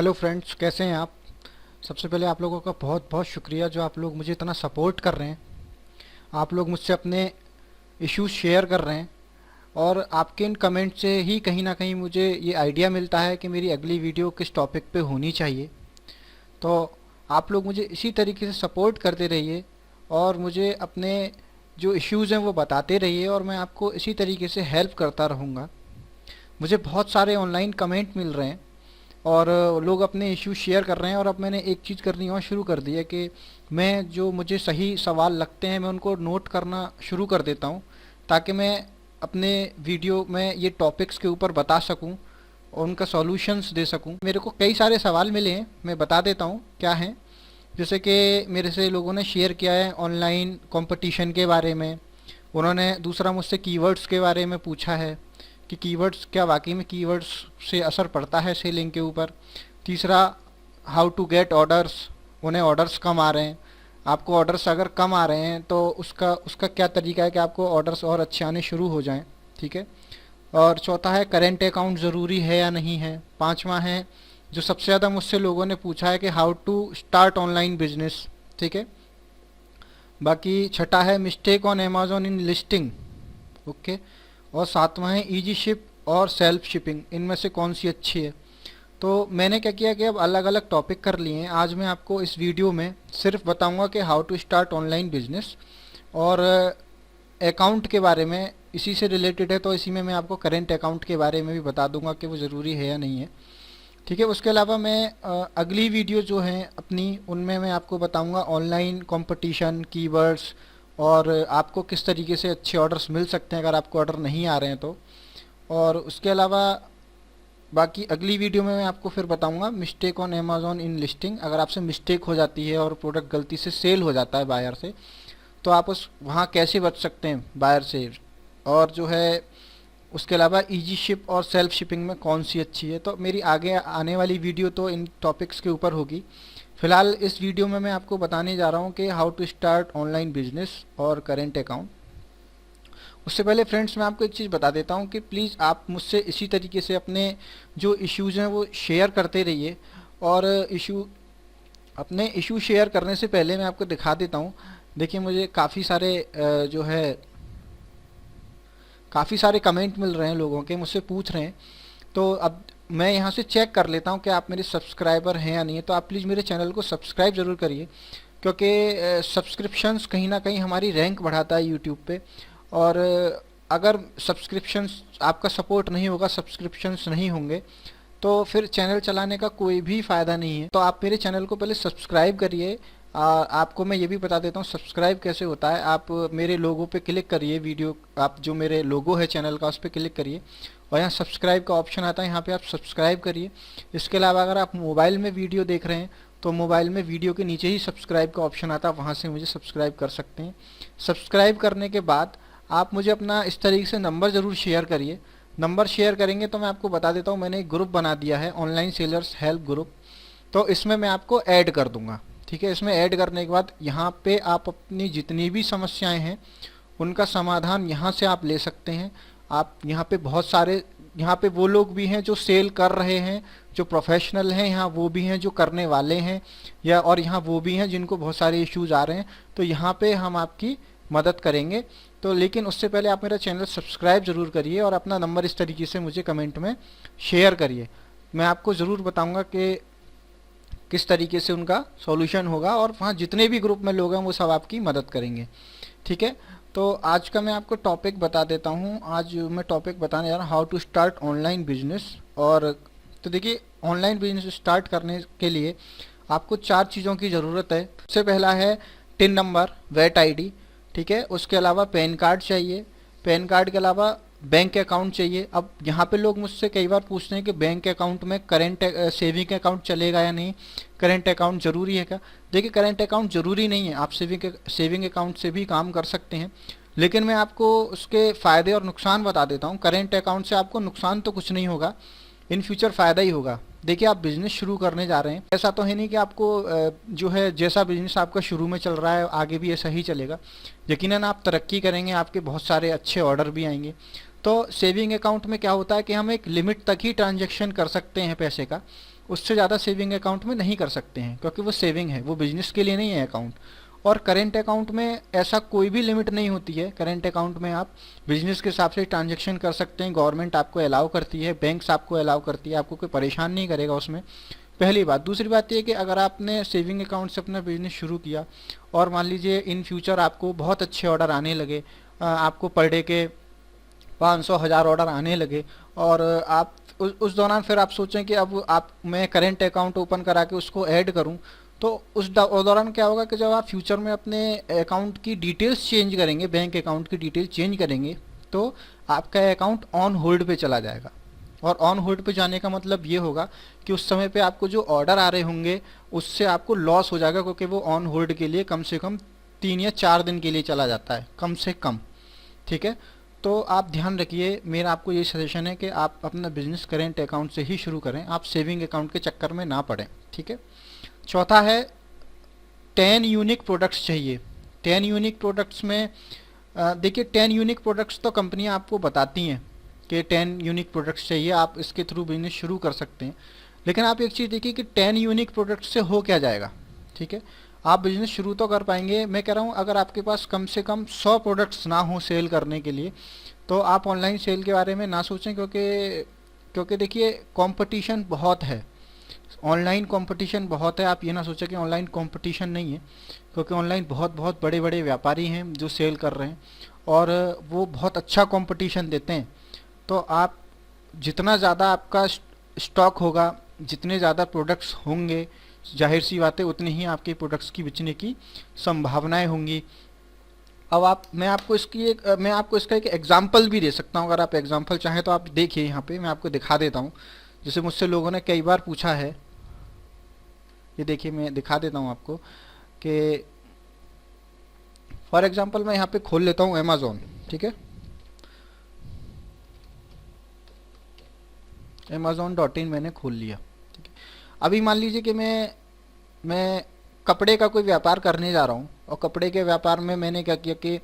Hello friends, कैसे हैं आप। सबसे पहले आप लोगों का बहुत बहुत शुक्रिया जो आप लोग मुझे इतना सपोर्ट कर रहे हैं। आप लोग मुझसे अपने इश्यूज शेयर कर रहे हैं और आपके इन कमेंट से ही कहीं ना कहीं मुझे ये आइडिया मिलता है कि मेरी अगली वीडियो किस टॉपिक पे होनी चाहिए। तो आप लोग मुझे इसी तरीके से सपोर्ट करते रहिए और मुझे अपने जो इश्यूज़ हैं वो बताते रहिए और मैं आपको इसी तरीके से हेल्प करता रहूँगा। मुझे बहुत सारे ऑनलाइन कमेंट मिल रहे हैं और लोग अपने इश्यू शेयर कर रहे हैं और अब मैंने एक चीज़ करनी और शुरू कर दी है कि मैं जो मुझे सही सवाल लगते हैं मैं उनको नोट करना शुरू कर देता हूँ, ताकि मैं अपने वीडियो में ये टॉपिक्स के ऊपर बता सकूँ और उनका सॉल्यूशंस दे सकूँ। मेरे को कई सारे सवाल मिले हैं, मैं बता देता हूँ क्या हैं। जैसे कि मेरे से लोगों ने शेयर किया है ऑनलाइन कंपटीशन के बारे में। उन्होंने दूसरा मुझसे कीवर्ड्स के बारे में पूछा है कि कीवर्ड्स क्या वाकई में कीवर्ड्स से असर पड़ता है सेलिंग के ऊपर। तीसरा, हाउ टू गेट ऑर्डर्स, उन्हें ऑर्डर्स कम आ रहे हैं। आपको ऑर्डर्स अगर कम आ रहे हैं तो उसका उसका क्या तरीका है कि आपको ऑर्डर्स और अच्छे आने शुरू हो जाएं। ठीक है। और चौथा है करेंट अकाउंट ज़रूरी है या नहीं है। पांचवा है जो सबसे ज़्यादा मुझसे लोगों ने पूछा है कि how to start online business. ठीक है। बाकी छठा है mistake on Amazon in listing. Okay. और सातवां है इजी शिप और सेल्फ शिपिंग, इनमें से कौन सी अच्छी है। तो मैंने क्या किया कि अब अलग अलग टॉपिक कर लिए हैं। आज मैं आपको इस वीडियो में सिर्फ बताऊंगा कि how to start online business और अकाउंट के बारे में, इसी से रिलेटेड है तो इसी में मैं आपको करेंट अकाउंट के बारे में भी बता दूंगा कि वो ज़रूरी है या नहीं है। ठीक है। उसके अलावा मैं अगली वीडियो जो है अपनी, उनमें मैं आपको बताऊंगा ऑनलाइन कंपटीशन, कीवर्ड्स और आपको किस तरीके से अच्छे ऑर्डर्स मिल सकते हैं अगर आपको ऑर्डर नहीं आ रहे हैं तो। और उसके अलावा बाकी अगली वीडियो में मैं आपको फिर बताऊंगा mistake on Amazon in listing. अगर आपसे मिस्टेक हो जाती है और प्रोडक्ट गलती से सेल हो जाता है बायर से, तो आप उस वहाँ कैसे बच सकते हैं बायर से। और जो है उसके अलावा इजी शिप और सेल्फ शिपिंग में कौन सी अच्छी है। तो मेरी आगे आने वाली वीडियो तो इन टॉपिक्स के ऊपर होगी। फिलहाल इस वीडियो में मैं आपको बताने जा रहा हूँ कि how to start online business और करेंट अकाउंट। उससे पहले फ्रेंड्स मैं आपको एक चीज़ बता देता हूँ कि प्लीज़ आप मुझसे इसी तरीके से अपने जो इश्यूज़ हैं वो शेयर करते रहिए। और अपने इशू शेयर करने से पहले मैं आपको दिखा देता हूँ। देखिए, मुझे काफ़ी सारे कमेंट मिल रहे हैं, लोगों के मुझसे पूछ रहे हैं। तो अब मैं यहाँ से चेक कर लेता हूँ कि आप मेरे सब्सक्राइबर हैं या नहीं है। तो आप प्लीज़ मेरे चैनल को सब्सक्राइब ज़रूर करिए, क्योंकि सब्सक्रिप्शंस कहीं ना कहीं हमारी रैंक बढ़ाता है यूट्यूब पे। और अगर सब्सक्रिप्शंस, आपका सपोर्ट नहीं होगा, सब्सक्रिप्शंस नहीं होंगे तो फिर चैनल चलाने का कोई भी फ़ायदा नहीं है। तो आप मेरे चैनल को पहले सब्सक्राइब करिए। आपको मैं ये भी बता देता हूँ सब्सक्राइब कैसे होता है। आप मेरे लोगो पे क्लिक करिए, वीडियो, आप जो मेरे लोगो है चैनल का उस पर क्लिक करिए और यहाँ सब्सक्राइब का ऑप्शन आता है, यहाँ पे आप सब्सक्राइब करिए। इसके अलावा अगर आप मोबाइल में वीडियो देख रहे हैं तो मोबाइल में वीडियो के नीचे ही सब्सक्राइब का ऑप्शन आता है, वहाँ से मुझे सब्सक्राइब कर सकते हैं। सब्सक्राइब करने के बाद आप मुझे अपना इस तरीके से नंबर ज़रूर शेयर करिए। नंबर शेयर करेंगे तो मैं आपको बता देता हूँ, मैंने एक ग्रुप बना दिया है, ऑनलाइन सेलर्स हेल्प ग्रुप। तो इसमें मैं आपको ऐड कर दूंगा। ठीक है। इसमें ऐड करने के बाद यहाँ पे आप अपनी जितनी भी समस्याएं हैं उनका समाधान यहाँ से आप ले सकते हैं। आप यहाँ पे बहुत सारे, यहाँ पे वो लोग भी हैं जो सेल कर रहे हैं, जो प्रोफेशनल हैं, यहाँ वो भी हैं जो करने वाले हैं, और यहाँ वो भी हैं जिनको बहुत सारे इश्यूज आ रहे हैं। तो यहाँ पे हम आपकी मदद करेंगे। तो लेकिन उससे पहले आप मेरा चैनल सब्सक्राइब ज़रूर करिए और अपना नंबर इस तरीके से मुझे कमेंट में शेयर करिए। मैं आपको ज़रूर बताऊंगा कि किस तरीके से उनका सॉल्यूशन होगा और वहाँ जितने भी ग्रुप में लोग हैं वो सब आपकी मदद करेंगे। ठीक है। तो आज का मैं आपको टॉपिक बता देता हूँ। आज मैं टॉपिक बताने जा रहा हूँ how to start online business. और तो देखिए, ऑनलाइन बिजनेस स्टार्ट करने के लिए आपको 4 चीज़ों की ज़रूरत है। सबसे पहला है टिन नंबर, वेट आईडी। ठीक है। उसके अलावा पैन कार्ड चाहिए। पैन कार्ड के अलावा बैंक अकाउंट चाहिए। अब यहाँ पे लोग मुझसे कई बार पूछते हैं कि बैंक अकाउंट में करंट सेविंग अकाउंट चलेगा या नहीं, करंट अकाउंट ज़रूरी है क्या। देखिए, करंट अकाउंट ज़रूरी नहीं है, आप सेविंग अकाउंट से भी काम कर सकते हैं। लेकिन मैं आपको उसके फ़ायदे और नुकसान बता देता हूँ। करंट अकाउंट से आपको नुकसान तो कुछ नहीं होगा, इन फ्यूचर फ़ायदा ही होगा। देखिए, आप बिज़नेस शुरू करने जा रहे हैं, ऐसा तो है नहीं कि आपको जो है जैसा बिज़नेस आपका शुरू में चल रहा है आगे भी ऐसा ही चलेगा। यकीनन आप तरक्की करेंगे, आपके बहुत सारे अच्छे ऑर्डर भी आएंगे। तो सेविंग अकाउंट में क्या होता है कि हम एक लिमिट तक ही ट्रांजैक्शन कर सकते हैं पैसे का, उससे ज़्यादा सेविंग अकाउंट में नहीं कर सकते हैं, क्योंकि वो सेविंग है, वो बिजनेस के लिए नहीं है अकाउंट। और करेंट अकाउंट में ऐसा कोई भी लिमिट नहीं होती है। करेंट अकाउंट में आप बिजनेस के हिसाब से ट्रांजेक्शन कर सकते हैं, गवर्नमेंट आपको अलाउ करती है, बैंक्स आपको अलाउ करती है, आपको कोई परेशान नहीं करेगा उसमें। पहली बात। दूसरी बात ये कि अगर आपने सेविंग अकाउंट से अपना बिजनेस शुरू किया और मान लीजिए इन फ्यूचर आपको बहुत अच्छे ऑर्डर आने लगे, आपको पर डे के 500 1000 ऑर्डर आने लगे, और आप उस दौरान फिर आप सोचें कि अब आप मैं करेंट अकाउंट ओपन करा के उसको ऐड करूं, तो उस दौरान क्या होगा कि जब आप फ्यूचर में अपने अकाउंट की डिटेल्स चेंज करेंगे, बैंक अकाउंट की डिटेल चेंज करेंगे, तो आपका अकाउंट ऑन होल्ड पे चला जाएगा। और ऑन होल्ड पे जाने का मतलब ये होगा कि उस समय पे आपको जो ऑर्डर आ रहे होंगे उससे आपको लॉस हो जाएगा, क्योंकि वो ऑन होल्ड के लिए कम से कम 3 या 4 दिन के लिए चला जाता है, कम से कम। ठीक है, तो आप ध्यान रखिए, मेरा आपको ये सजेशन है कि आप अपना बिजनेस करेंट अकाउंट से ही शुरू करें, आप सेविंग अकाउंट के चक्कर में ना पड़ें। ठीक है। चौथा है 10 यूनिक प्रोडक्ट्स चाहिए। 10 यूनिक प्रोडक्ट्स में देखिए 10 यूनिक प्रोडक्ट्स तो कंपनियां आपको बताती हैं कि 10 यूनिक प्रोडक्ट्स चाहिए, आप इसके थ्रू बिजनेस शुरू कर सकते हैं। लेकिन आप एक चीज़ देखिए कि 10 यूनिक प्रोडक्ट्स से हो क्या जाएगा। ठीक है, आप बिजनेस शुरू तो कर पाएंगे, मैं कह रहा हूँ अगर आपके पास कम से कम 100 प्रोडक्ट्स ना हो सेल करने के लिए, तो आप ऑनलाइन सेल के बारे में ना सोचें, क्योंकि देखिए कंपटीशन बहुत है, ऑनलाइन कंपटीशन बहुत है। आप ये ना सोचें कि ऑनलाइन कंपटीशन नहीं है, क्योंकि ऑनलाइन बहुत बहुत बड़े बड़े व्यापारी हैं जो सेल कर रहे हैं, और वो बहुत अच्छा कंपटीशन देते हैं। तो आप जितना ज़्यादा आपका स्टॉक होगा, जितने ज़्यादा प्रोडक्ट्स होंगे, जाहिर सी बात है उतनी ही आपके प्रोडक्ट्स की बिकने की संभावनाएं होंगी। अब मैं आपको इसका एक एग्जांपल भी दे सकता हूँ, अगर आप एग्जांपल चाहें तो आप देखिए, यहाँ पे मैं आपको दिखा देता हूँ। जैसे मुझसे लोगों ने कई बार पूछा है, ये देखिए मैं दिखा देता हूँ आपको कि फॉर एग्जांपल मैं यहाँ पे खोल लेता हूँ अमेज़ॉन। ठीक है, amazon.in मैंने खोल लिया। ठीक है, अभी मान लीजिए कि मैं कपड़े का कोई व्यापार करने जा रहा हूँ, और कपड़े के व्यापार में मैंने क्या किया कि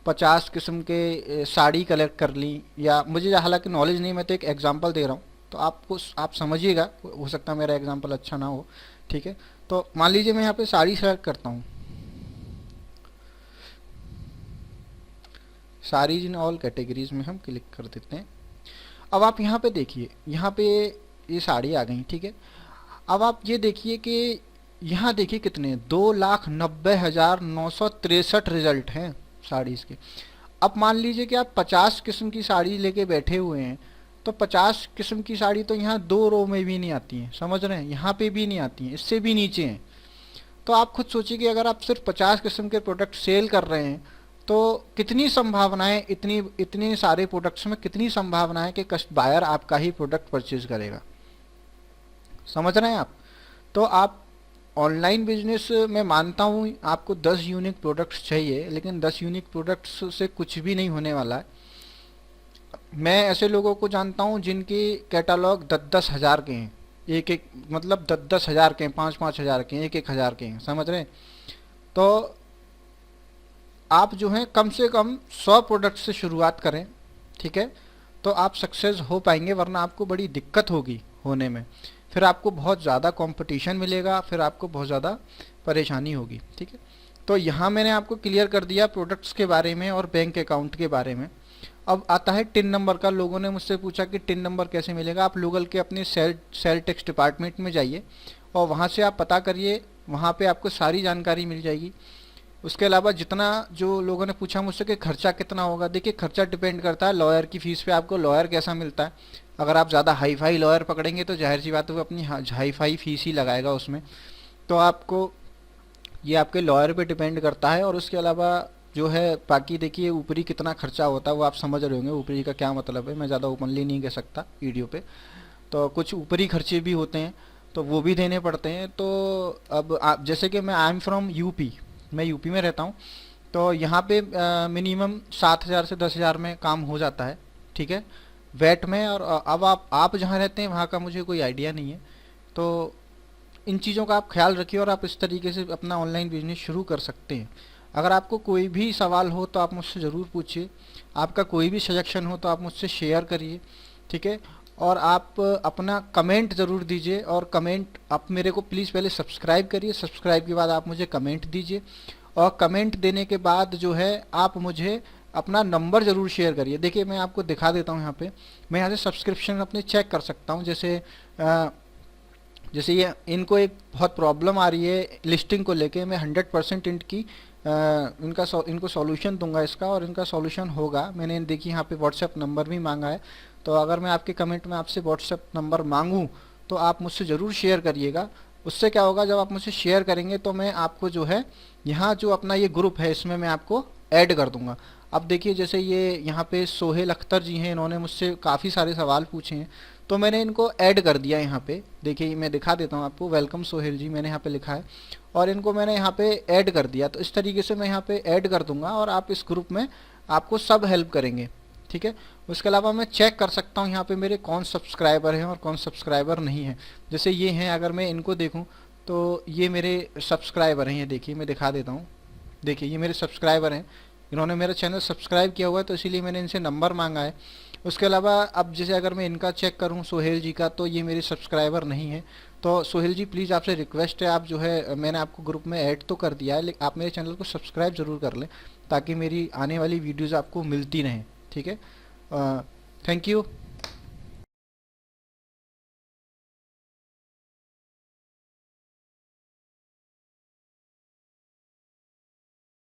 50 किस्म के साड़ी कलेक्ट कर ली, या मुझे हालांकि नॉलेज नहीं, मैं तो एक एग्जांपल दे रहा हूँ, तो आप समझिएगा, हो सकता है मेरा एग्जांपल अच्छा ना हो। ठीक है, तो मान लीजिए मैं यहाँ पे साड़ी सेलेक्ट करता हूँ, साड़ीज इन ऑल कैटेगरीज में हम क्लिक कर देते हैं। अब आप यहाँ पे देखिए, यहाँ पे ये साड़ी आ गई। ठीक है, अब आप ये देखिए कि यहाँ देखिए कितने 2,90,963 रिजल्ट हैं साड़ीज़ के। अब मान लीजिए कि आप 50 किस्म की साड़ी लेके बैठे हुए हैं, तो 50 किस्म की साड़ी तो यहाँ 2 रो में भी नहीं आती हैं, समझ रहे हैं, यहाँ पे भी नहीं आती हैं, इससे भी नीचे हैं। तो आप खुद सोचिए कि अगर आप सिर्फ 50 किस्म के प्रोडक्ट सेल कर रहे हैं, तो कितनी संभावनाएं, इतनी इतने सारे प्रोडक्ट्स में कितनी संभावनाएं कि बायर आपका ही प्रोडक्ट परचेज करेगा। समझ रहे हैं आप। तो आप ऑनलाइन बिजनेस में मानता हूँ आपको 10 यूनिक प्रोडक्ट्स चाहिए, लेकिन 10 यूनिक प्रोडक्ट्स से कुछ भी नहीं होने वाला है। मैं ऐसे लोगों को जानता हूँ जिनके कैटलॉग 10-10 हज़ार के हैं, एक एक मतलब 10-10 हज़ार के हैं, 5-5 हज़ार के हैं, 1-1 हज़ार के हैं, समझ रहे हैं। तो आप जो हैं कम से कम 100 प्रोडक्ट से शुरुआत करें। ठीक है, तो आप सक्सेस हो पाएंगे, वरना आपको बड़ी दिक्कत होगी होने में, फिर आपको बहुत ज़्यादा कंपटीशन मिलेगा, फिर आपको बहुत ज़्यादा परेशानी होगी। ठीक है, तो यहाँ मैंने आपको क्लियर कर दिया प्रोडक्ट्स के बारे में और बैंक अकाउंट के बारे में। अब आता है टिन नंबर का। लोगों ने मुझसे पूछा कि टिन नंबर कैसे मिलेगा। आप गूगल के अपने सेल टैक्स डिपार्टमेंट में जाइए और वहाँ से आप पता करिए, वहाँ पे आपको सारी जानकारी मिल जाएगी। उसके अलावा जितना जो लोगों ने पूछा मुझसे कि खर्चा कितना होगा, देखिए खर्चा डिपेंड करता है लॉयर की फ़ीस पे, आपको लॉयर कैसा मिलता है। अगर आप ज़्यादा हाई फाई लॉयर पकड़ेंगे तो जाहिर सी बात है वो अपनी हाई फाई फीस ही लगाएगा उसमें, तो आपको ये आपके लॉयर पे डिपेंड करता है। और उसके अलावा जो है बाकी देखिए ऊपरी कितना खर्चा होता है वो आप समझ रहे होंगे, ऊपरी का क्या मतलब है, मैं ज़्यादा ओपनली नहीं कह सकता वीडियो पे। तो कुछ ऊपरी खर्चे भी होते हैं तो वो भी देने पड़ते हैं। तो अब आप जैसे कि मैं आई एम फ्रॉम यूपी, मैं यूपी में रहता हूँ, तो यहाँ पे मिनिमम 7,000 से 10,000 में काम हो जाता है। ठीक है, वैट में। और अब आप जहाँ रहते हैं वहाँ का मुझे कोई आइडिया नहीं है, तो इन चीज़ों का आप ख्याल रखिए और आप इस तरीके से अपना ऑनलाइन बिजनेस शुरू कर सकते हैं। अगर आपको कोई भी सवाल हो तो आप मुझसे ज़रूर पूछिए, आपका कोई भी सजेशन हो तो आप मुझसे शेयर करिए। ठीक है, और आप अपना कमेंट ज़रूर दीजिए। और कमेंट आप मेरे को प्लीज़ पहले सब्सक्राइब करिए, सब्सक्राइब के बाद आप मुझे कमेंट दीजिए, और कमेंट देने के बाद जो है आप मुझे अपना नंबर ज़रूर शेयर करिए। देखिए मैं आपको दिखा देता हूँ, यहाँ पे मैं यहाँ से सब्सक्रिप्शन अपने चेक कर सकता हूँ। जैसे ये इनको एक बहुत प्रॉब्लम आ रही है लिस्टिंग को लेके, मैं 100% इनको सॉल्यूशन दूंगा इसका, और इनका सॉल्यूशन होगा। मैंने देखिए यहाँ पे व्हाट्सएप नंबर भी मांगा है, तो अगर मैं आपके कमेंट में आपसे व्हाट्सएप नंबर मांगूँ तो आप मुझसे ज़रूर शेयर करिएगा। उससे क्या होगा, जब आप मुझसे शेयर करेंगे तो मैं आपको जो है यहाँ जो अपना ये ग्रुप है इसमें मैं आपको ऐड कर दूंगा। अब देखिए जैसे ये यहाँ पे सोहेल अख्तर जी हैं, इन्होंने मुझसे काफ़ी सारे सवाल पूछे हैं, तो मैंने इनको ऐड कर दिया यहाँ पे। देखिए मैं दिखा देता हूँ आपको, वेलकम सोहेल जी मैंने यहाँ पे लिखा है, और इनको मैंने यहाँ पे ऐड कर दिया। तो इस तरीके से मैं यहाँ पे ऐड कर दूंगा और आप इस ग्रुप में आपको सब हेल्प करेंगे, ठीक है। उसके अलावा मैं चेक कर सकता हूँ यहाँ पे मेरे कौन सब्सक्राइबर हैं और कौन सब्सक्राइबर नहीं है। जैसे ये हैं, अगर मैं इनको देखूँ तो ये मेरे सब्सक्राइबर हैं, ये देखिए मैं दिखा देता हूँ। देखिए ये मेरे सब्सक्राइबर हैं, इन्होंने मेरा चैनल सब्सक्राइब किया हुआ है, तो इसीलिए मैंने इनसे नंबर मांगा है। उसके अलावा अब जैसे अगर मैं इनका चेक करूं सोहेल जी का, तो ये मेरे सब्सक्राइबर नहीं है। तो सोहेल जी प्लीज़ आपसे रिक्वेस्ट है, आप जो है मैंने आपको ग्रुप में ऐड तो कर दिया है, लेकिन आप मेरे चैनल को सब्सक्राइब ज़रूर कर लें ताकि मेरी आने वाली वीडियोज़ आपको मिलती रहें, ठीक है। Thank you.